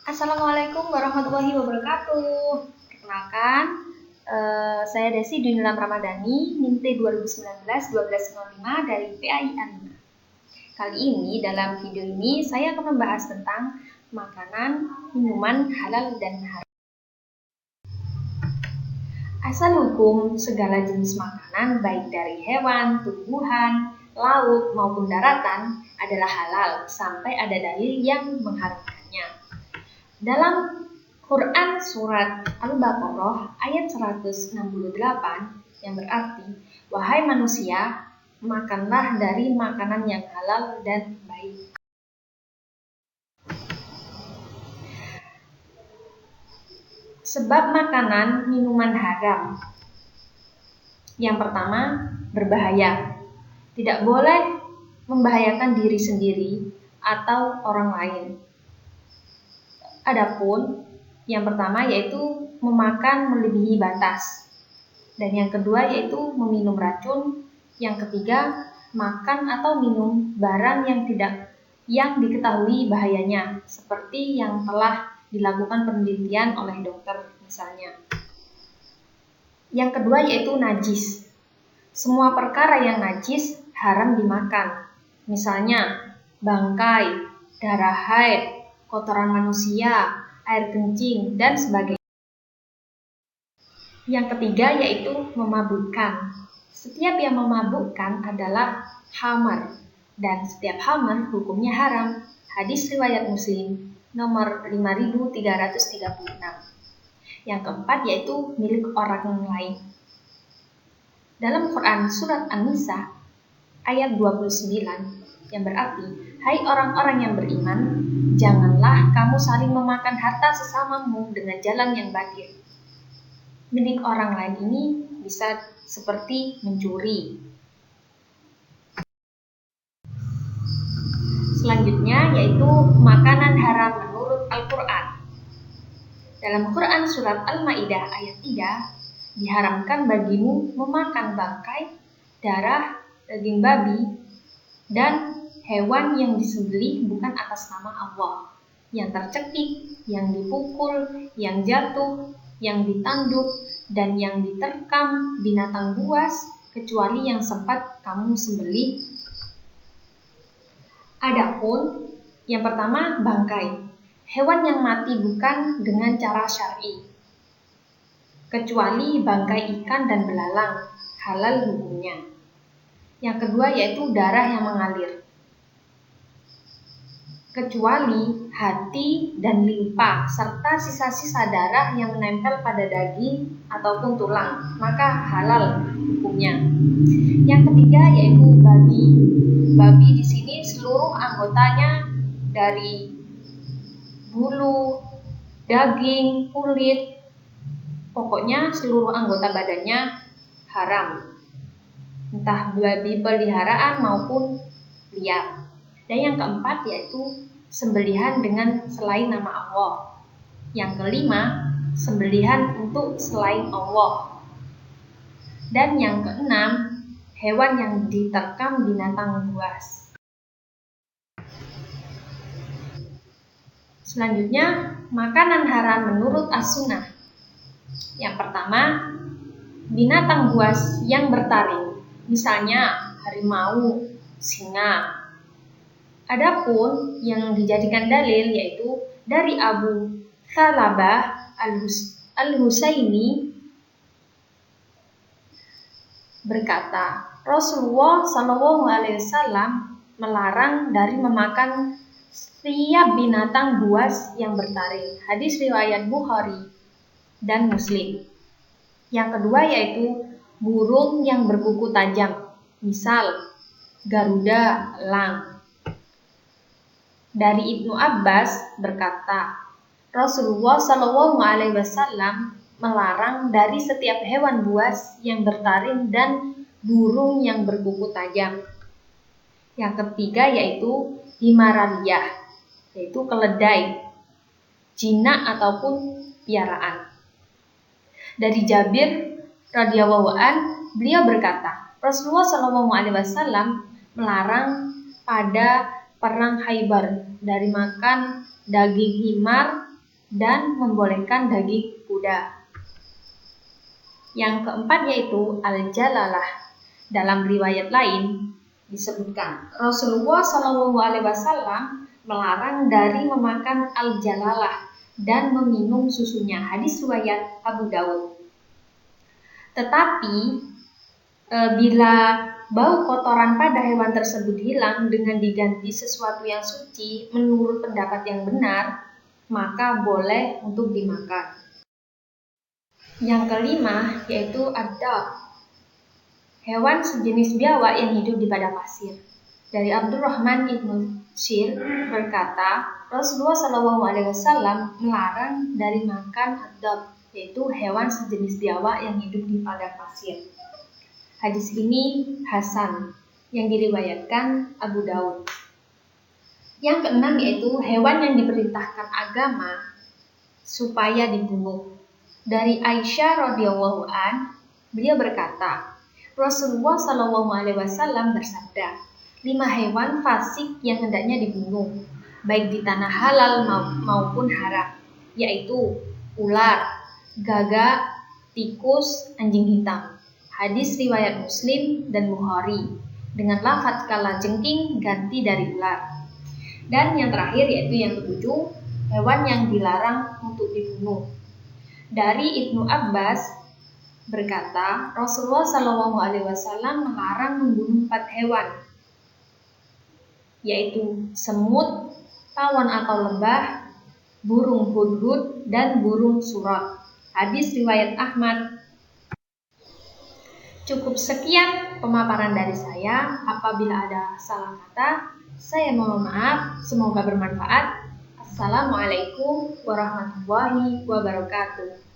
Assalamualaikum warahmatullahi wabarakatuh. Perkenalkan, saya Desi Dunilam Ramadhani, NIMT 2019-1205 dari PAI Anima. Kali ini, dalam video ini, saya akan membahas tentang makanan, minuman halal dan haram. Asal hukum segala jenis makanan, baik dari hewan, tumbuhan, laut, maupun daratan, adalah halal sampai ada dalil yang mengharamkannya. Dalam Quran Surat Al-Baqarah ayat 168 yang berarti, wahai manusia, makanlah dari makanan yang halal dan baik. Sebab makanan, minuman haram. Yang pertama, berbahaya. Tidak boleh membahayakan diri sendiri atau orang lain. Adapun yang pertama yaitu memakan melebihi batas, dan yang kedua yaitu meminum racun, yang ketiga makan atau minum barang yang diketahui bahayanya, seperti yang telah dilakukan penelitian oleh dokter misalnya. Yang kedua yaitu najis. Semua perkara yang najis haram dimakan, misalnya bangkai, darah haid, kotoran manusia, air kencing, dan sebagainya. Yang ketiga yaitu memabukkan. Setiap yang memabukkan adalah khamar, dan setiap khamar hukumnya haram. Hadis riwayat Muslim nomor 5336. Yang keempat yaitu milik orang lain. Dalam Quran Surat An-Nisa ayat 29 yang berarti, hai orang-orang yang beriman, janganlah kamu saling memakan harta sesamamu dengan jalan yang batil. Milik orang lain ini bisa seperti mencuri. Selanjutnya yaitu makanan haram menurut Al-Quran. Dalam Quran Surat Al-Ma'idah ayat 3, diharamkan bagimu memakan bangkai, darah, daging babi, dan hewan yang disembelih bukan atas nama Allah, yang tercekik, yang dipukul, yang jatuh, yang ditanduk, dan yang diterkam binatang buas, kecuali yang sempat kamu sembelih. Adapun yang pertama bangkai, hewan yang mati bukan dengan cara syar'i, kecuali bangkai ikan dan belalang, halal hukumnya. Yang kedua yaitu darah yang mengalir, kecuali hati dan limpa serta sisa-sisa darah yang menempel pada daging ataupun tulang, maka halal hukumnya. Yang ketiga yaitu babi. Babi di sini seluruh anggotanya dari bulu, daging, kulit, pokoknya seluruh anggota badannya haram, entah babi peliharaan maupun liar. Dan yang keempat yaitu sembelihan dengan selain nama Allah. Yang kelima, sembelihan untuk selain Allah. Dan yang keenam, hewan yang diterkam binatang buas. Selanjutnya, makanan haram menurut As-Sunnah. Yang pertama, binatang buas yang bertaring, misalnya harimau, singa. Adapun yang dijadikan dalil yaitu dari Abu Thalabah Al-Husaini berkata, Rasulullah SAW melarang dari memakan setiap binatang buas yang bertaring. Hadis riwayat Bukhari dan Muslim. Yang kedua yaitu burung yang berkuku tajam, misal garuda, elang. Dari Ibnu Abbas berkata, Rasulullah SAW melarang dari setiap hewan buas yang bertaring dan burung yang berkuku tajam. Yang ketiga yaitu himaraliyah, yaitu keledai, jinak ataupun piaraan. Dari Jabir radhiyallahu an, beliau berkata, Rasulullah SAW melarang pada perang Khaybar dari makan daging himar dan membolehkan daging kuda. Yang keempat yaitu al-jalalah. Dalam riwayat lain disebutkan Rasulullah SAW melarang dari memakan al-jalalah dan meminum susunya. Hadis riwayat Abu Daud. Tetapi bila bau kotoran pada hewan tersebut hilang dengan diganti sesuatu yang suci menurut pendapat yang benar, maka boleh untuk dimakan. Yang kelima yaitu ad-dab, hewan sejenis biawak yang hidup di padang pasir. Dari Abdurrahman ibnu Shir berkata, Rasulullah SAW melarang dari makan ad-dab, yaitu hewan sejenis biawak yang hidup di padang pasir. Hadis ini hasan yang diriwayatkan Abu Daud. Yang keenam yaitu hewan yang diperintahkan agama supaya dibunuh. Dari Aisyah radhiyallahu an, beliau berkata, Rasulullah SAW bersabda, 5 hewan fasik yang hendaknya dibunuh, baik di tanah halal maupun haram, yaitu ular, gagak, tikus, anjing hitam. Hadis riwayat Muslim dan Bukhari, dengan lafaz kalajengking ganti dari ular. Dan yang terakhir yaitu yang ketujuh, hewan yang dilarang untuk dibunuh. Dari Ibnu Abbas berkata, Rasulullah SAW melarang membunuh 4 hewan, yaitu semut, tawon atau lebah, burung hudhud, dan burung surot. Hadis riwayat Ahmad. Cukup sekian pemaparan dari saya. Apabila ada salah kata, saya mohon maaf. Semoga bermanfaat. Assalamualaikum warahmatullahi wabarakatuh.